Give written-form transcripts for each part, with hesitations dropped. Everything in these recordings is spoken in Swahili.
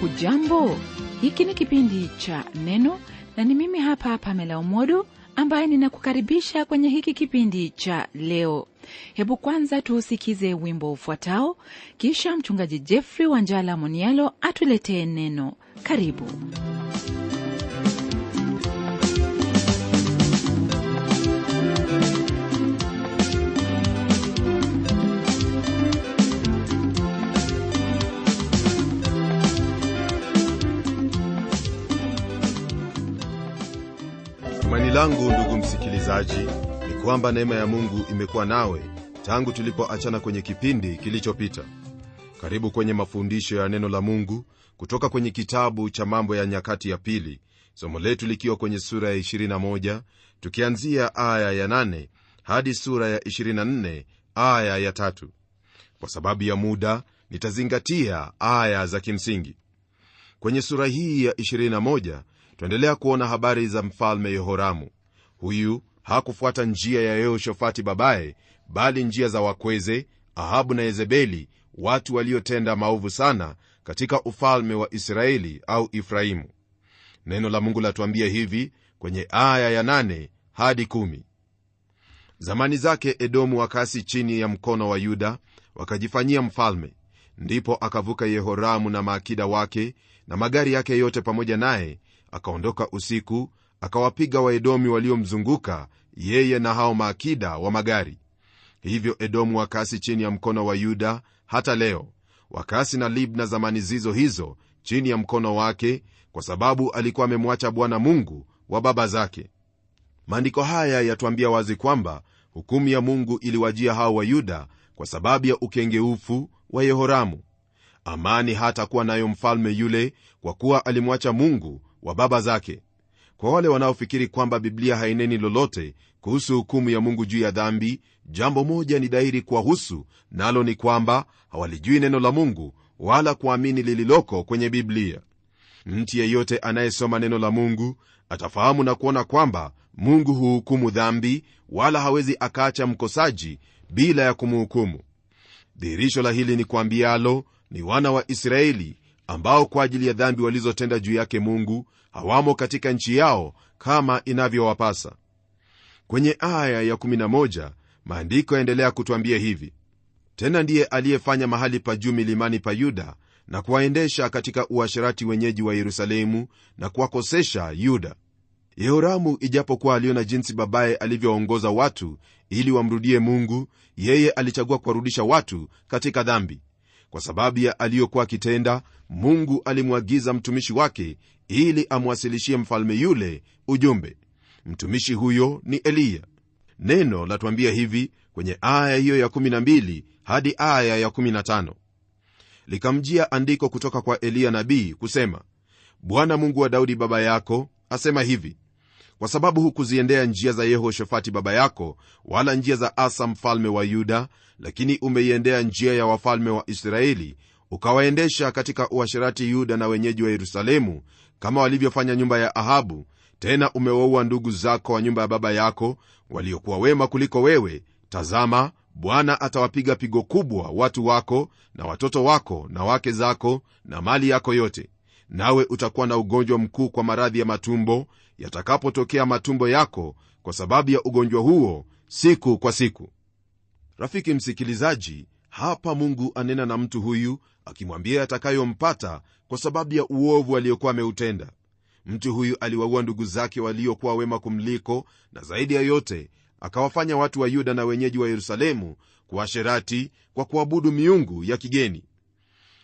Hujambo, hiki ni kipindi cha Neno na ni mimi hapa Pamela Omodo ambaye ninakukaribisha kwenye hiki kipindi cha leo. Hebu kwanza tuusikize wimbo ufuatao, kisha mchungaji Jeffrey Wanjala Monialo atuletee neno. Karibu. Tumaini langu ndugu msikilizaji ni kwamba neema ya Mungu imekuwa nawe tangu tulipoachana kwenye kipindi kilichopita. Karibu kwenye mafundisho ya neno la Mungu kutoka kwenye kitabu cha Mambo ya Nyakati ya Pili, somo letu likiwa kwenye sura ya 21 tukianzia aya ya 8 hadi sura ya 24 aya ya 3. Kwa sababu ya muda nitazingatia aya za kimsingi. Kwenye sura hii ya 21 tuendelea kuona habari za mfalme Yehoramu. Huyu hakufuata njia ya Yehoshafati babaye, bali njia za wakweze Ahabu na Yezebeli, watu waliotenda maovu sana katika ufalme wa Israeli au Efraimu. Neno la Mungu latuambia hivi kwenye aya ya 8 hadi 10. Zamani zake Edomu wakasi chini ya mkono wa Yuda, wakajifanyia mfalme. Ndipo akavuka Yehoramu na maakida wake na magari yake yote pamoja naye, akaondoka usiku, akawapiga Waedomi waliomzunguka yeye na hao maakida wa magari. Hivyo Edomu wakasi chini ya mkono wa Yuda hata leo. Wakasi na Libna zamani zizo hizo chini ya mkono wake, kwa sababu alikuwa amemwacha Bwana Mungu wa baba zake. Maandiko haya yatuambia wazi kwamba hukumu ya Mungu iliwajia hao wa Yuda kwa sababu ya ukengeufu wa Yehoramu. Amani hata kuwa nayo mfalme yule, kwa kuwa alimwacha Mungu wa baba zake. Kwa wale wanaofikiri kwamba Biblia haineni lolote kuhusu hukumu ya Mungu juu ya dhambi, jambo moja ni dhahiri kuwahusu, nalo ni kwamba hawalijui neno la Mungu wala kuamini lililoko kwenye Biblia. Mtu yeyote anayesoma neno la Mungu atafahamu na kuona kwamba Mungu huhukumu dhambi, wala hawezi akaacha mkosaji bila ya kumhukumu. Dhihirisho la hili ni kwambialo ni wana wa Israeli ambao kwa ajili ya dhambi walizotenda juu yake Mungu hawamo katika nchi yao kama inavyowapasa. Kwenye aya ya 11 maandiko yaendelea kutuambia hivi: tena ndiye aliyefanya mahali pa juu milimani pa Yuda na kuwaendesha katika uasherati wenyeji wa Yerusalemu na kuwakosesha Yuda. Yehoramu ijapokuwa aliona jinsi babaye alivyoongoza watu ili wamrudie Mungu, yeye alichagua kuwarudisha watu katika dhambi. Kwa sababu ya aliyokuwa kitenda, Mungu alimwagiza mtumishi wake ili amwasilishie mfalme yule ujumbe. Mtumishi huyo ni Eliya. Neno latuambia hivi kwenye aya hiyo ya 12 hadi aya ya 15: likamjia andiko kutoka kwa Eliya nabii kusema, Bwana Mungu wa Daudi baba yako asema hivi: kwa sababu hukuziendea njia za Yehoshafati baba yako, wala njia za Asa mfalme wa Yuda, lakini umeiendea njia ya wafalme wa Israeli, ukawaendesha katika uasherati Yuda na wenyeji wa Yerusalemu, kama walivyofanya nyumba ya Ahabu. Tena umewaua ndugu zako wa nyumba ya baba yako waliokuwa wema kuliko wewe. Tazama, Bwana atawapiga pigo kubwa watu wako na watoto wako na wake zako na mali yako yote, nawe utakuwa na ugonjwa mkuu kwa maradhi ya matumbo yatakapotokea matumbo yako kwa sababu ya ugonjwa huo siku kwa siku. Rafiki msikilizaji, hapa Mungu anena na mtu huyu akimwambia yatakayompata kwa sababu ya uovu aliokuwa ameutenda. Mtu huyu aliwaua ndugu zake waliokuwa wema kumliko, na zaidi ya yote akawafanya watu wa Yuda na wenyeji wa Yerusalemu kuasherati kwa kuabudu miungu ya kigeni.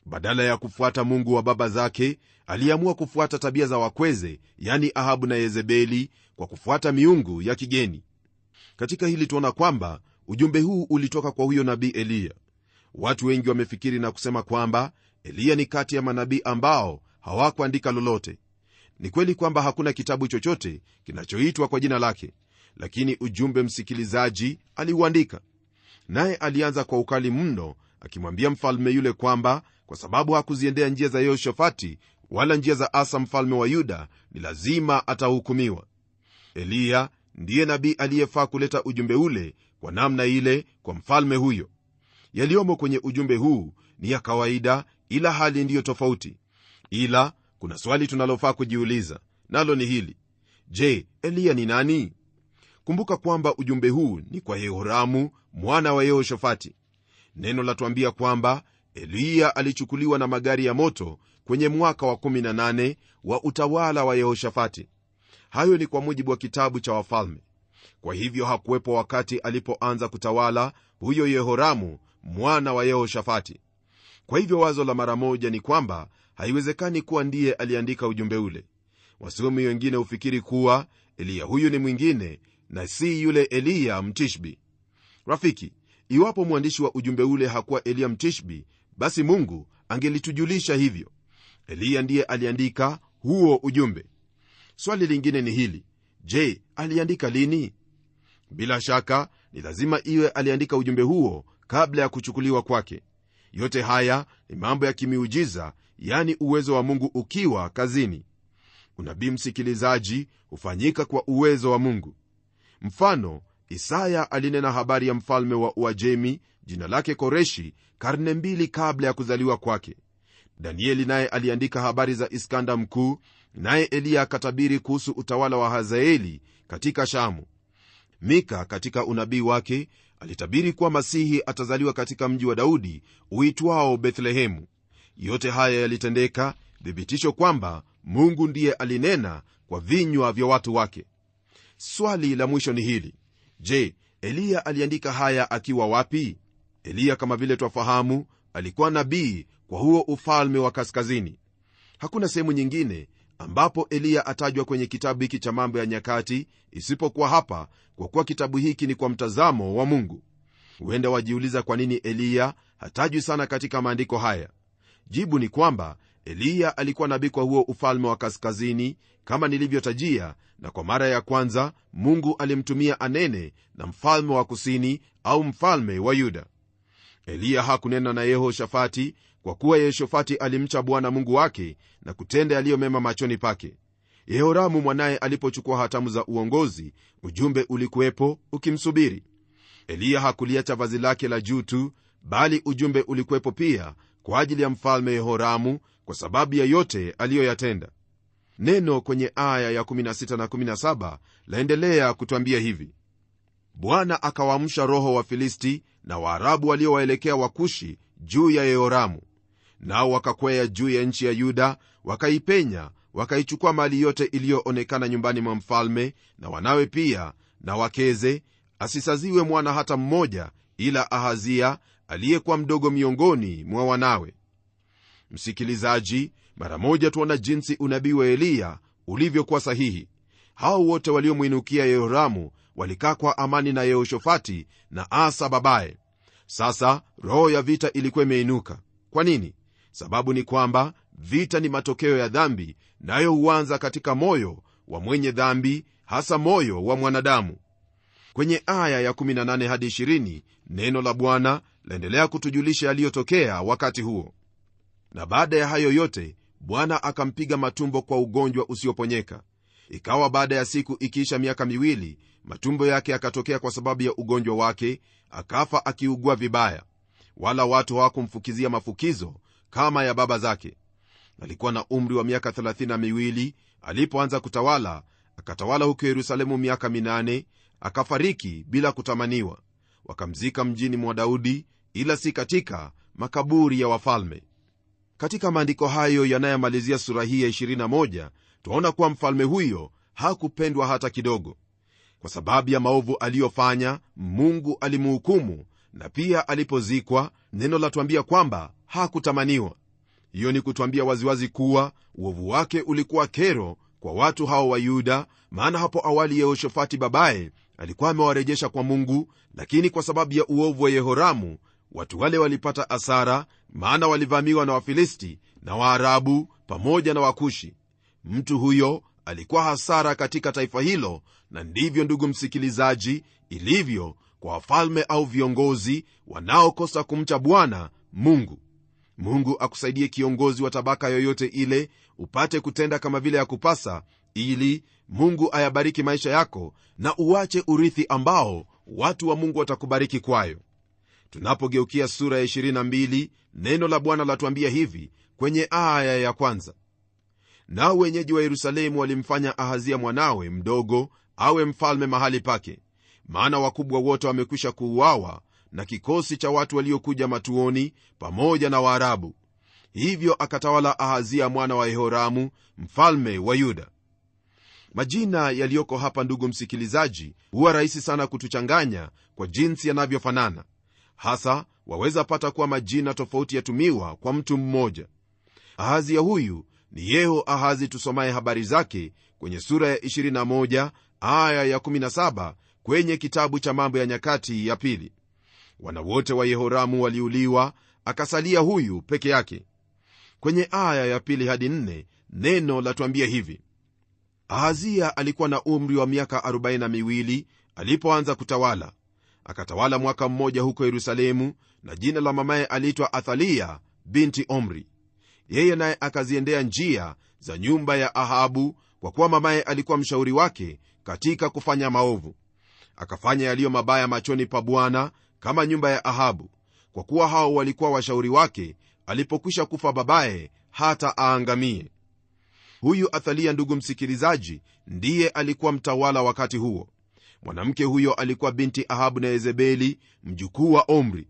Badala ya kufuata Mungu wa baba zake, aliamua kufuata tabia za wakweze, yani Ahabu na Yezebeli, kwa kufuata miungu ya kigeni. Katika hili tuona kwamba ujumbe huu ulitoka kwa huyo nabii Eliya. Watu wengi wamefikiri na kusema kwamba Eliya ni kati ya manabii ambao hawakuandika lolote. Ni kweli kwamba hakuna kitabu chochote kinachoitwa kwa jina lake, lakini ujumbe, msikilizaji, aliuandika. Naye alianza kwa ukali mno, akimwambia mfalme yule kwamba kwa sababu hakuziendea njia za Yehoshafati wala njia za Asa mfalme wa Yuda, ni lazima atahukumiwa. Eliya ndiye nabii aliyefaa kuleta ujumbe ule kwa namna ile kwa mfalme huyo. Yaliyomo kwenye ujumbe huu ni ya kawaida, ila hali ndiyo tofauti. Ila kuna swali tunalofaa kujiuliza, nalo ni hili: je, Eliya ni nani? Kumbuka kwamba ujumbe huu ni kwa Yehoramu mwana wa Yehoshafati. Neno latuambia kwamba Eliya alichukuliwa na magari ya moto kwenye mwaka wa 18 wa utawala wa Yehoshafati. Hayo ni kwa mujibu wa kitabu cha Wafalme. Kwa hivyo hakuwepo wakati alipoanza kutawala huyo Yehoramu mwana wa Yehoshafati. Kwa hivyo wazo la mara moja ni kwamba haiwezekani kuwa ndiye aliandika ujumbe ule. Wasomi wengine hufikiri kuwa Eliya huyu ni mwingine na si yule Eliya Mtishbi. Rafiki, iwapo mwandishi wa ujumbe ule hakuwa Eliya Mtishbi, basi Mungu angelitujulisha hivyo. Eliya ndiye aliandika huo ujumbe. Swali lingine ni hili: je, aliandika lini? Bila shaka ni lazima iwe aliandika ujumbe huo kabla ya kuchukuliwa kwake. Yote haya ni mambo ya kimiujiza, yani uwezo wa Mungu ukiwa kazini. Unabii, msikilizaji, hufanyika kwa uwezo wa Mungu. Mfano, Isaya alinena habari ya mfalme wa Uajemi jina lake Koreshi karne 2 kabla ya kuzaliwa kwake. Danieli naye aliandika habari za Iskanda mkuu, naye Eliya akatabiri kuhusu utawala wa Hazaeli katika Shamu. Mika katika unabii wake alitabiri kuwa Masihi atazaliwa katika mji wa Daudi uitwao Bethlehemu. Yote haya yalitendeka, thibitisho kwamba Mungu ndiye alinena kwa vinywa vya watu wake. Swali la mwisho ni hili: je, Eliya aliandika haya akiwa wapi? Eliya, kama vile twafahamu, alikuwa nabii kwa huo ufalme wa kaskazini. Hakuna sehemu nyingine ambapo Eliya atajwa kwenye kitabu hiki cha Mambo ya Nyakati isipokuwa hapa, kwa kuwa kitabu hiki ni kwa mtazamo wa Mungu. Huenda wajiuliza kwa nini Eliya hatajwi sana katika maandiko haya. Jibu ni kwamba Eliya alikuwa nabii kwa huo ufalme wa kaskazini kama nilivyotajia, na kwa mara ya kwanza Mungu alimtumia anene na mfalme wa kusini au mfalme wa Yuda. Eliya hakunena na Yehoshafati kwa kuwa Yehoshafati alimcha Bwana Mungu wake na kutenda yaliyo mema machoni pake. Yehoramu mwanaye alipochukua hatamu za uongozi, ujumbe ulikuwepo ukimsubiri. Eliya hakuliacha vazi lake la juu tu, bali ujumbe ulikuwepo pia kwa ajili ya mfalme Yehoramu kwa sababu ya yote aliyoyatenda. Neno kwenye aya ya 16 na 17 laendelea kutwambia hivi: Bwana akawaamsha roho wa Filisti na Waarabu waliowaelekea Wakushi juu ya Yehoramu, nao wakakwea juu ya nchi ya Yuda, wakaipenya, wakaichukua mali yote iliyoonekana nyumbani mwa mfalme na wanawe pia na wakeze, asisaziwe mwana hata mmoja, ila Ahazia aliyekuwa mdogo miongoni mwa wanawe. Msikilizaji, mara moja tuona jinsi unabii wa Eliya ulivyokuwa sahihi. Hao wote waliomwinukia Yehoramu walikaa kwa amani na Yehoshafati na Asa babaye. Sasa roho ya vita ilikuwa imeinuka. Kwa nini? Sababu ni kwamba vita ni matokeo ya dhambi, nayo huanza katika moyo wa mwenye dhambi, hasa moyo wa mwanadamu. Kwenye aya ya 18 hadi 20 neno la Bwana laendelea kutujulisha yaliyotokea wakati huo. Na baada ya hayo yote, Bwana akampiga matumbo kwa ugonjwa usioponyeka. Ikawa baada ya siku ikiisha miaka 2, matumbo yake yakatokea kwa sababu ya ugonjwa wake, akafa akiugua vibaya, wala watu hawakumfukizia mafukizo kama ya baba zake. Alikuwa na umri wa miaka 32 alipoanza kutawala, akatawala huko Yerusalemu miaka 8, akafariki bila kutamaniwa. Wakamzika mjini mwa Daudi, ila si katika makaburi ya wafalme. Katika maandiko hayo yanayomalizia sura hii ya 21, tunaona kuwa mfalme huyo hakupendwa hata kidogo. Kwa sababu ya maovu aliyofanya, Mungu alimhukumu, na pia alipozikwa, neno latuambia kwamba hakutamaniwa. Hiyo ni kutuambia waziwazi kuwa uovu wake ulikuwa kero kwa watu hao wa Yuda, maana hapo awali Yehoshafati babaye alikuwa amewarejesha kwa Mungu, lakini kwa sababu ya uovu wa Yehoramu watu wale walipata hasara, maana walivamiwa na Wafilisti na Waarabu pamoja na Wakushi. Mtu huyo alikuwa hasara katika taifa hilo, na ndivyo, ndugu msikilizaji, ilivyo kwa wafalme au viongozi wanaokosa kumcha Bwana Mungu. Mungu akusaidie kiongozi wa tabaka yoyote ile, upate kutenda kama vile ya kupasa, ili Mungu ayabariki maisha yako na uache urithi ambao watu wa Mungu watakubariki kwayo. Tunapogeukia sura ya 22, neno la Bwana latuambia hivi kwenye aya ya 1: nao wenyeji wa Yerusalemu walimfanya Ahazia mwanawe mdogo awe mfalme mahali pake, maana wakubwa wote wamekwisha kuuawa na kikosi cha watu waliokuja matuoni pamoja na Waarabu. Hivyo akatawala Ahazia mwana wa Yehoramu mfalme wa Yuda. Majina yaliyoko hapa, ndugu msikilizaji, huwa rahisi sana kutuchanganya kwa jinsi yanavyofanana. Hasa waweza pata kuwa majina tofauti yatumiwa kwa mtu mmoja. Ahazia huyu ni Yehoahazi tusomaye habari zake kwenye sura ya 21 aya ya 17 kwenye kitabu cha Mambo ya Nyakati ya Pili. Wana wote wa Yehoramu waliuliwa, akasalia huyu peke yake. Kwenye aya ya 2 hadi 4 neno latuambia hivi: Ahazia alikuwa na umri wa miaka 42 alipoanza kutawala. Akatawala mwaka mmoja huko Yerusalemu, na jina la mamaye aliitwa Athalia binti Omri. Yeye naye akaziendea njia za nyumba ya Ahabu, kwa kuwa mamaye alikuwa mshauri wake katika kufanya maovu. Akafanya yaliyo mabaya machoni pa Bwana kama nyumba ya Ahabu, kwa kuwa hao walikuwa washauri wake alipokwisha kufa babaye hata aangamie. Huyu Athalia, ndugu msikilizaji, ndiye alikuwa mtawala wakati huo. Mwanamke huyo alikuwa binti Ahabu na Yezebeli, mjukuu wa Omri.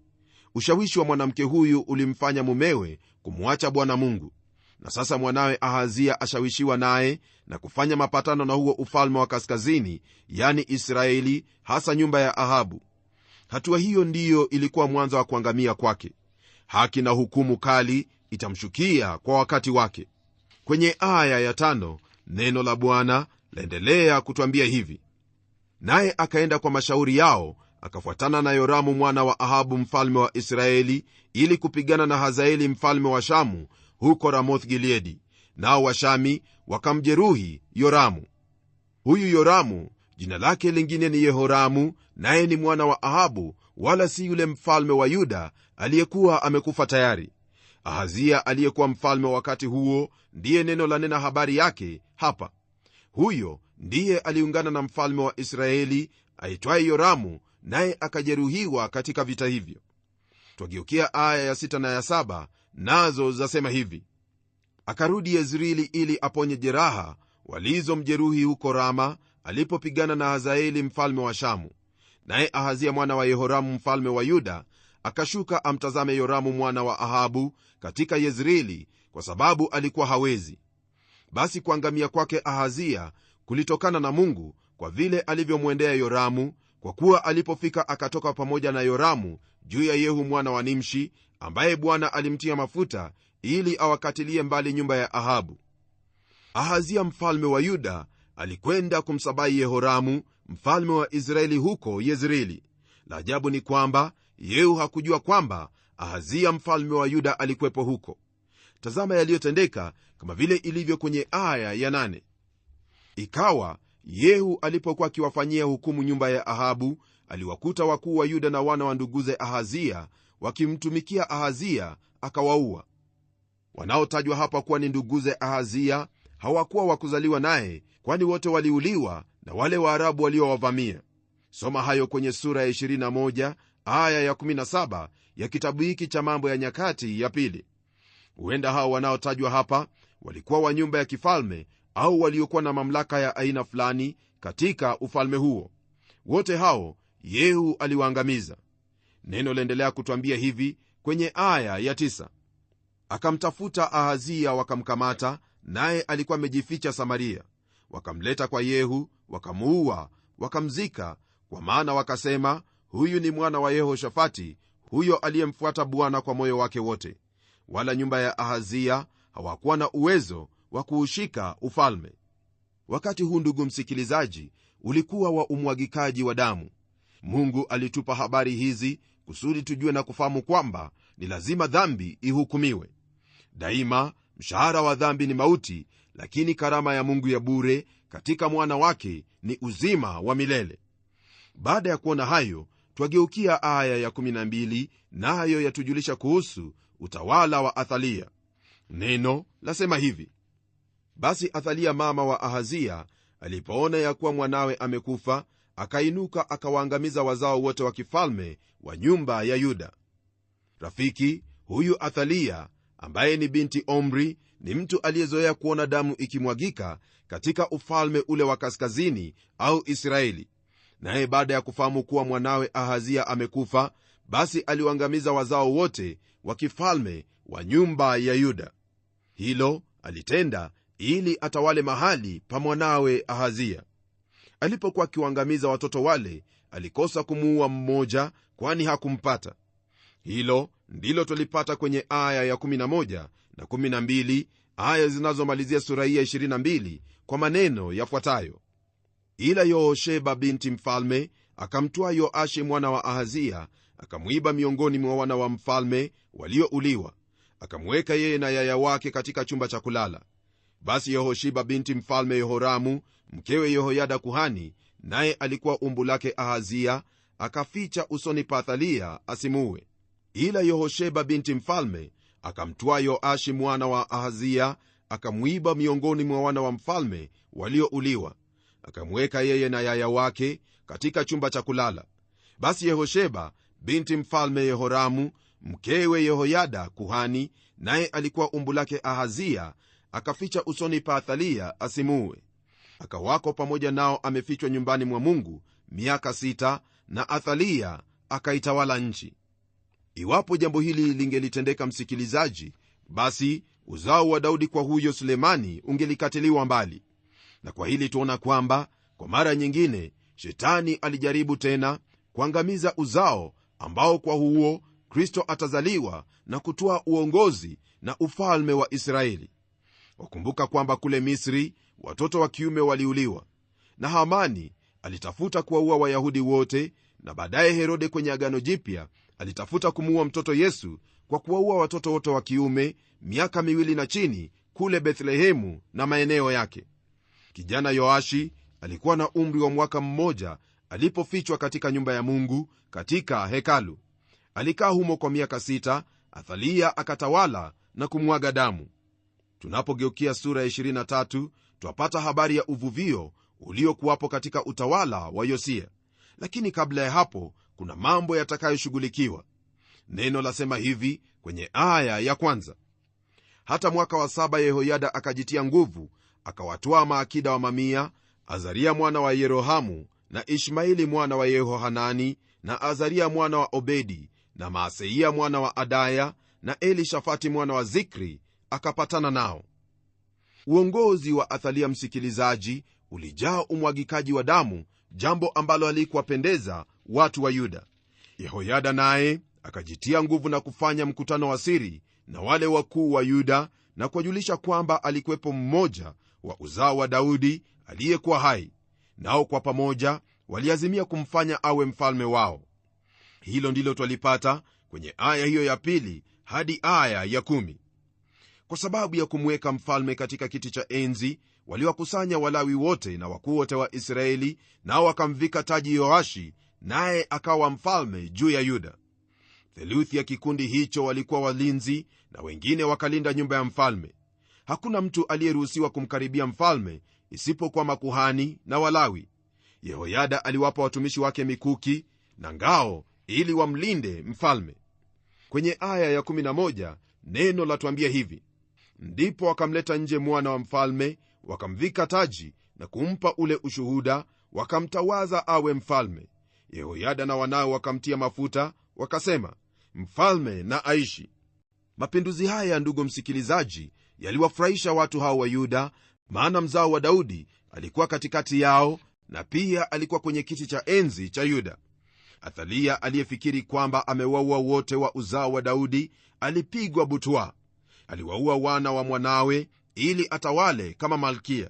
Ushawishi wa mwanamke huyu ulimfanya mumewe kumwacha Bwana Mungu, na sasa mwanawe Ahazia ashawishiwa naye na kufanya mapatano na huo ufalme wa kaskazini, yani Israeli, hasa nyumba ya Ahabu. Hatua hiyo ndiyo ilikuwa mwanzo wa kuangamia kwake. Haki na hukumu kali itamshukia kwa wakati wake. Kwenye aya ya 5 neno la Bwana laendelea kutwambia hivi: naye akaenda kwa mashauri yao, akafuatana na Yoramu mwana wa Ahabu mfalme wa Israeli, ili kupigana na Hazaeli mfalme wa Shamu huko Ramoth Gileadi, nao Washami wakamjeruhi Yoramu. Huyu Yoramu jina lake lingine ni Yehoramu, naye ni mwana wa Ahabu, wala si yule mfalme wa Yuda aliyekuwa amekufa tayari. Ahazia aliyekuwa mfalme wakati huo ndiye neno la nena habari yake hapa. Huyo ndiye aliungana na mfalme wa Israeli aitwaye Yoramu, naye akajeruhiwa katika vita hivyo. Twageukia aya ya 6 na ya 7, nazo zasema hivi: akarudi Yezreeli ili aponye jeraha walizomjeruhi huko Rama alipopigana na Hazaeli mfalme wa Shamu. Naye Ahazia mwana wa Yehoramu mfalme wa Yuda akashuka amtazame Yoramu mwana wa Ahabu katika Yezreeli, kwa sababu alikuwa hawezi. Basi kuangamia kwake Ahazia kulitokana na Mungu, kwa vile alivyomwendea Yoramu, kwa kuwa alipofika akatoka pamoja na Yoramu juu ya Yehu mwana wa Nimshi, ambaye Bwana alimtia mafuta ili awakatilie mbali nyumba ya Ahabu. Ahazia mfalme wa Yuda alikwenda kumsabai Yehoramu mfalme wa Israeli huko Yezreeli. La ajabu ni kwamba Yehu hakujua kwamba Ahazia mfalme wa Yuda alikuwepo huko. Tazama yaliyotendeka kama vile ilivyo kwenye aya ya 8. Ikawa Yehu alipokuwa akiwafanyia hukumu nyumba ya Ahabu, aliwakuta wakuu wa Yuda na wana wa nduguze Ahazia wakimtumikia Ahazia, akawaua. Wanaotajwa hapa kuwa ni nduguze Ahazia hawakuwa wakuzaliwa naye, kwani wote waliuliwa na wale Waarabu waliowavamia. Soma hayo kwenye sura ya 21 aya ya 17 ya kitabu hiki cha Mambo ya Nyakati ya Pili. Huenda hao wanaotajwa hapa walikuwa wa nyumba ya kifalme au waliokuwa na mamlaka ya aina fulani katika ufalme huo. Wote hao Yehu aliwaangamiza. Neno laendelea kutwambia hivi kwenye aya ya 9: akamtafuta Ahazia wakamkamata, naye alikuwa amejificha Samaria. Wakamleta kwa Yehu, wakamuua, wakamzika, kwa maana wakasema, huyu ni mwana wa Yehoshafati, huyo aliyemfuata Bwana kwa moyo wake wote. Wala nyumba ya Ahazia hawakuwa na uwezo wa kuushika ufalme. Wakati huu, ndugu msikilizaji, ulikuwa wa umwagikaji wa damu. Mungu alitupa habari hizi kusudi tujue na kufahamu kwamba ni lazima dhambi ihukumiwe. Daima mshahara wa dhambi ni mauti, lakini karama ya Mungu ya bure katika mwana wake ni uzima wa milele. Baada ya kuona hayo, twageukia aya ya 12, nayo yatujulisha kuhusu utawala wa Athalia. Neno lasema hivi: basi Athalia mama wa Ahazia alipoona ya kuwa mwanawe amekufa, akainuka akawaangamiza wazao wote wa kifalme wa nyumba ya Yuda. Rafiki, huyu Athalia ambaye ni binti Omri, ni mtu aliyezoea kuona damu ikimwagika katika ufalme ule wa kaskazini au Israeli. Naye baada ya kufahamu kuwa mwanawe Ahazia amekufa, basi aliwaangamiza wazao wote wa kifalme wa nyumba ya Yuda. Hilo alitenda ili atawale mahali pa mwanawe Ahazia. Alipokuwa akiwaangamiza watoto wale, alikosa kumuua mmoja, kwani hakumpata. Hilo ndilo tulipata kwenye aya ya 11 na 12, aya zinazomalizia sura hii ya 22 kwa maneno yafuatayo: ila Yehosheba binti mfalme akamtwaa Yoashi mwana wa Ahazia, akamwiba miongoni mwa wana wa mfalme waliouliwa, akamweka yeye na yaya wake katika chumba cha kulala. Basi Yehosheba binti mfalme Yehoramu, mkewe Yehoyada kuhani, naye alikuwa umbu lake Ahazia, akaficha usoni pa Athalia asimuue. Ila Yehosheba binti mfalme akamtwaa Yoashi mwana wa Ahazia, akamwiba miongoni mwa wana wa mfalme waliouliwa, akamweka yeye na yaya wake katika chumba cha kulala. Basi Yehosheba binti mfalme Yehoramu, mkewe Yehoyada kuhani, naye alikuwa umbu lake Ahazia, akaficha usoni pa Athalia asimuue. Akawako pamoja nao amefichwa nyumbani mwa Mungu miaka 6, na Athalia akaitawala nchi. Iwapo jambo hili lingelitendeka, msikilizaji, basi uzao wa Daudi kwa huyo Sulemani ungelikatiliwa mbali. Na kwa hili tuona kwamba kwa mara nyingine shetani alijaribu tena kuangamiza uzao ambao kwa huo Kristo atazaliwa na kutoa uongozi na ufalme wa Israeli. Wakumbuka kwamba kule Misri watoto wa kiume waliuliwa, na Hamani alitafuta kuwaua Wayahudi wote, na baadaye Herode kwenye Agano Jipya alitafuta kumuua mtoto Yesu kwa kuwaua watoto wote wa kiume miaka 2 na chini kule Bethlehemu na maeneo yake. Kijana Yoashi alikuwa na umri wa mwaka mmoja alipofichwa katika nyumba ya Mungu katika hekalu. Alikaa humo kwa miaka 6. Athalia akatawala na kumwaga damu. Tunapogeukia sura ya 23, twapata habari ya uvuvio uliokuwapo katika utawala wa Yosia. Lakini kabla ya hapo kuna mambo yatakayoshughulikiwa. Neno lasema hivi kwenye aya ya 1: hata mwaka wa 7 Yehoyada akajitia nguvu, akawatwaa maakida wa mamia, Azaria mwana wa Yerohamu, na Ishmaeli mwana wa Yehohanani, na Azaria mwana wa Obedi, na Maaseia mwana wa Adaya, na Elishafati mwana wa Zikri, akapatana nao. Uongozi wa Athalia, msikilizaji, ulijaa umwagikaji wa damu, jambo ambalo halikuwapendeza watu wa Yuda. Yehoyada naye akajitia nguvu na kufanya mkutano wa siri na wale wakuu wa Yuda, na kuwajulisha kwamba alikuwepo mmoja wa uzao wa Daudi aliyekuwa hai, nao kwa pamoja waliazimia kumfanya awe mfalme wao. Hilo ndilo twalipata kwenye aya hiyo ya 2 hadi aya ya 10. Kwa sababu ya kumweka mfalme katika kiti cha enzi, waliwakusanya Walawi wote na wakuu wote wa Israeli, nao wakamvika taji Yoashi, naye akawa mfalme juu ya Yuda. Theluthi ya kikundi hicho walikuwa walinzi, na wengine wakalinda nyumba ya mfalme. Hakuna mtu aliyeruhusiwa kumkaribia mfalme isipokuwa makuhani na Walawi. Yehoyada aliwapa watumishi wake mikuki na ngao ili wamlinde mfalme. Kwenye aya ya 11 neno latuambia hivi: ndipo wakamleta nje mwana wa mfalme, wakamvika taji na kumpa ule ushuhuda, wakamtawaza awe mfalme. Yehoyada na wanawe wakamtia mafuta, wakasema, mfalme na aishi. Mapinduzi haya, ndugu msikilizaji, yaliwafurahisha watu hao wa Yuda, maana mzao wa Daudi alikuwa katikati yao, na pia alikuwa kwenye kiti cha enzi cha Yuda. Athalia aliyefikiri kwamba amewaua wote wa uzao wa Daudi alipigwa butwa. Aliwaua wana wa mwanawe ili atawale kama malkia.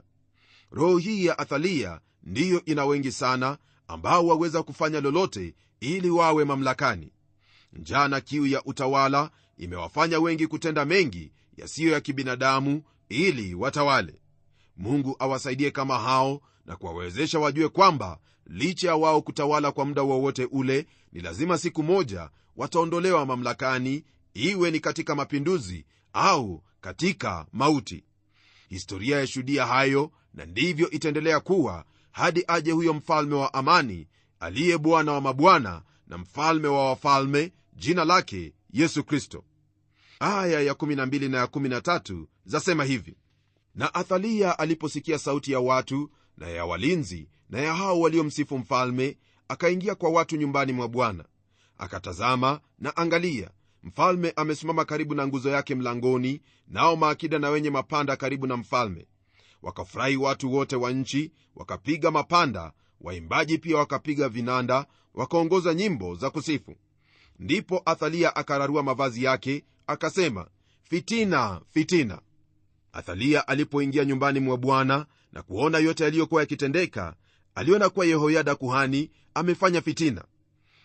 Roho hii ya Athalia ndiyo ina wengi sana ambao waweza kufanya lolote ili wawe mamlakani. Njaa na kiu ya utawala imewafanya wengi kutenda mengi yasiyo ya kibinadamu ili watawale. Mungu awasaidie kama hao na kuwawezesha wajue kwamba licha ya wao kutawala kwa muda wowote ule, ni lazima siku moja wataondolewa mamlakani, iwe ni katika mapinduzi au katika mauti. Historia yashuhudia hayo, na ndivyo itaendelea kuwa hadi aje huyo mfalme wa amani, aliye Bwana wa mabwana na mfalme wa wafalme, jina lake Yesu Kristo. Aya ya 12 na ya 13 zasema hivi: na Athalia aliposikia sauti ya watu na ya walinzi na ya hao waliomsifu mfalme, akaingia kwa watu nyumbani mwa Bwana. Akatazama na angalia, mfalme amesimama karibu na nguzo yake mlangoni, nao maakida na wenye mapanda karibu na mfalme. Wakafurahi watu wote wa nchi, wakapiga mapanda, waimbaji pia wakapiga vinanda, wakaongoza nyimbo za kusifu. Ndipo Athalia akararua mavazi yake, akasema, fitina, fitina. Athalia alipoingia nyumbani mwa Bwana na kuona yote yaliyokuwa yakitendeka, aliona kuwa Yehoyada kuhani amefanya fitina.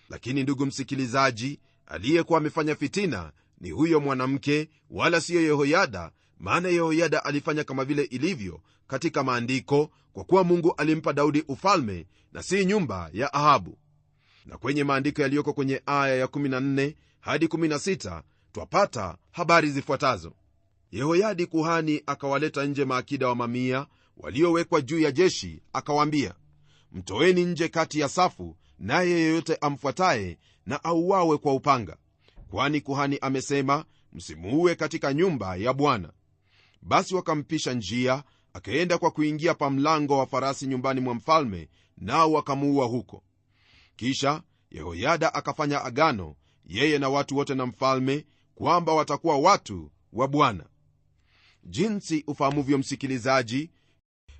Lakini ndugu msikilizaji, aliyekuwa amefanya fitina ni huyo mwanamke, wala siyo Yehoyada, maana Yehoyada alifanya kama vile ilivyo katika maandiko, kwa kuwa Mungu alimpa Daudi ufalme na si nyumba ya Ahabu. Na kwenye maandiko yaliyoko kwenye aya ya 14 hadi 16 twapata habari zifuatazo: Yehoyadi kuhani akawaleta nje maakida wa mamia waliowekwa juu ya jeshi, akawaambia, mtoeni nje kati ya safu, naye yeyote amfuataye na auawe kwa upanga, kwani kuhani amesema, msimuue katika nyumba ya Bwana. Basi wakampisha njia, akaenda kwa kuingia pa mlango wa farasi nyumbani mwa mfalme, nao wakamuua huko. Kisha Yehoyada akafanya agano, yeye na watu wote na mfalme, kwamba watakuwa watu wa Bwana. Jinsi ufahamuvyo msikilizaji,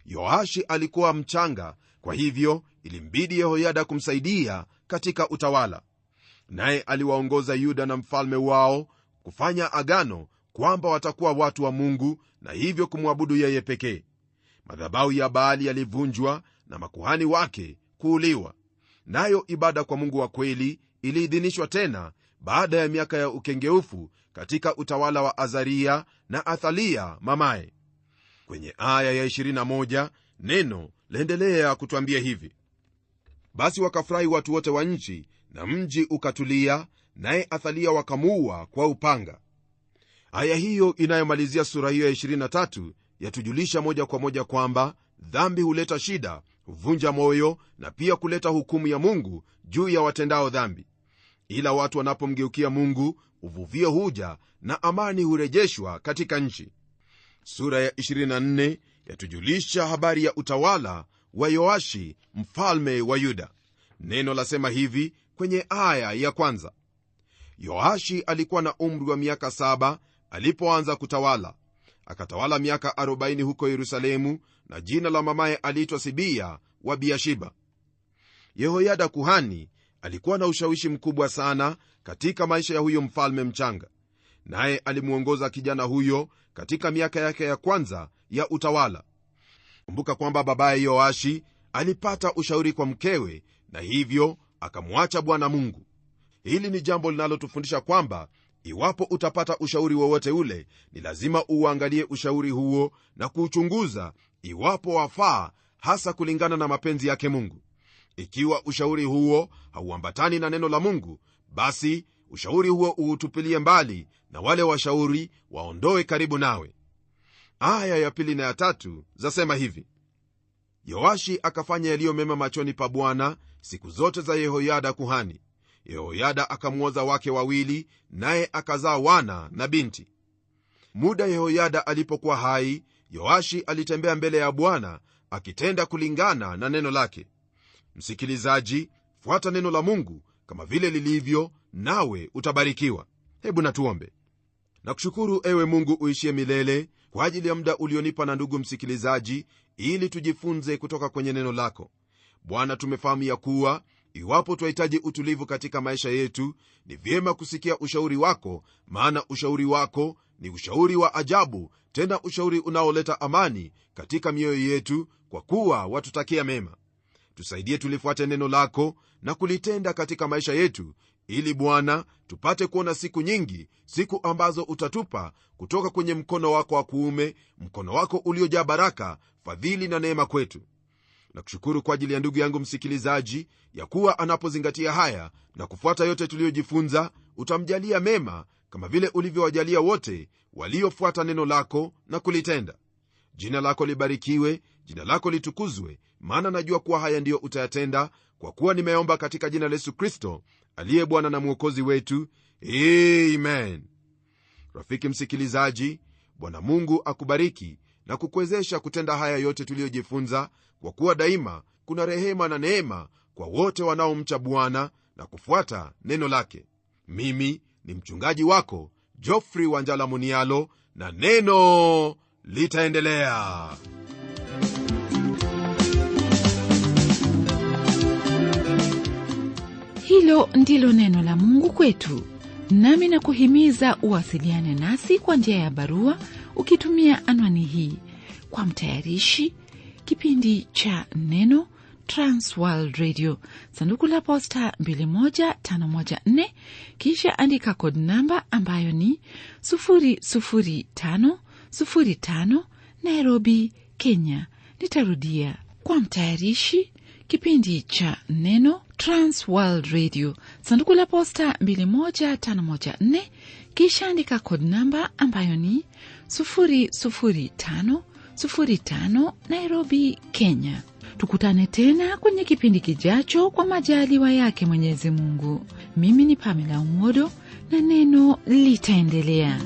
Yoashi alikuwa mchanga, kwa hivyo ilimbidi Yehoyada kumsaidia katika utawala. Naye aliwaongoza Yuda na mfalme wao kufanya agano kwamba watakuwa watu wa Mungu, na hivyo kumwabudu yeye pekee. Madhabahu ya Baali yalivunjwa na makuhani wake kuuliwa, nayo ibada kwa Mungu wa kweli iliidhinishwa tena baada ya miaka ya ukengeufu katika utawala wa Azaria na Athalia mamaye. Kwenye aya ya 21 neno laendelea kutwambia hivi: basi wakafurahi watu wote wa nchi, na mji ukatulia, naye Athalia wakamuua kwa upanga. Aya hiyo inayomalizia sura hiyo ya 23 yatujulisha moja kwa moja kwamba dhambi huleta shida, huvunja moyo na pia kuleta hukumu ya Mungu juu ya watendao dhambi. Ila watu wanapomgeukia Mungu, uvuvio huja na amani hurejeshwa katika nchi. Sura ya 24 yatujulisha habari ya utawala wa Yoashi mfalme wa Yuda. Neno lasema hivi kwenye aya ya 1: Yoashi alikuwa na umri wa miaka 7 alipoanza kutawala, akatawala miaka 40 huko Yerusalemu, na jina la mamaye aliitwa Sibia wa Biashiba. Yehoyada kuhani alikuwa na ushawishi mkubwa sana katika maisha ya huyo mfalme mchanga, naye alimuongoza kijana huyo katika miaka yake ya kwanza ya utawala. Kumbuka kwamba babaye Yoashi alipata ushauri kwa mkewe, na hivyo akamwacha Bwana Mungu. Hili ni jambo linalotufundisha kwamba iwapo utapata ushauri wowote ule, ni lazima uangalie ushauri huo na kuuchunguza iwapo wafaa, hasa kulingana na mapenzi yake Mungu. Ikiwa ushauri huo hauambatani na neno la Mungu, basi ushauri huo uutupilie mbali, na wale washauri waondoe karibu nawe. Aya ya 2 na ya 3 zasema hivi: Yoashi akafanya yaliyo mema machoni pa Bwana siku zote za Yehoyada kuhani. Yehoyada akamwoza wake wawili, naye akazaa wana na binti. Muda Yehoyada alipokuwa hai, Yoashi alitembea mbele ya Bwana akitenda kulingana na neno lake. Msikilizaji, fuata neno la Mungu kama vile lilivyo, nawe utabarikiwa. Hebu natuombe. Nakushukuru ewe Mungu uishie milele kwa ajili ya muda ulionipa na ndugu msikilizaji, ili tujifunze kutoka kwenye neno lako. Bwana, tumefahamu ya kuwa iwapo twahitaji utulivu katika maisha yetu, ni vyema kusikia ushauri wako, maana ushauri wako ni ushauri wa ajabu, tena ushauri unaoleta amani katika mioyo yetu, kwa kuwa watutakia mema. Tusaidie tulifuate neno lako na kulitenda katika maisha yetu, ili Bwana tupate kuona siku nyingi, siku ambazo utatupa kutoka kwenye mkono wako wa kuume, mkono wako uliojaa baraka, fadhili na neema kwetu. Nakushukuru kwa ajili ya ndugu yangu msikilizaji, ya kuwa anapozingatia haya na kufuata yote tuliyojifunza, utamjalia mema kama vile ulivyowajalia wote waliofuata neno lako na kulitenda. Jina lako libarikiwe, jina lako litukuzwe, maana najua kuwa haya ndiyo utayatenda, kwa kuwa nimeomba katika jina la Yesu Kristo aliye Bwana na Mwokozi wetu. Amen. Rafiki msikilizaji, Bwana Mungu akubariki na kukuwezesha kutenda haya yote tuliyojifunza, kwa kuwa daima kuna rehema na neema kwa wote wanaomcha Bwana na kufuata neno lake. Mimi ni mchungaji wako Geoffrey Wanjala Munialo, na neno litaendelea. Hilo ndilo neno la Mungu kwetu. Nami na kuhimiza uwasiliane nasi kwa njia ya barua ukitumia anwani hii: kwa mtayarishi kipindi cha Neno, Transworld Radio, sanduku la posta 21514, kisha andika code namba ambayo ni 00505, Nairobi, Kenya. Nitarudia: kwa mtayarishi kipindi cha Neno, Transworld Radio, sanduku la posta 21514, kisha andika code namba ambayo ni 00505, Nairobi, Kenya. Tukutane tena kwenye kipindi kijacho kwa majaliwa yake Mwenyezi Mungu. Mimi ni Pamela Umodo, na neno litaendelea.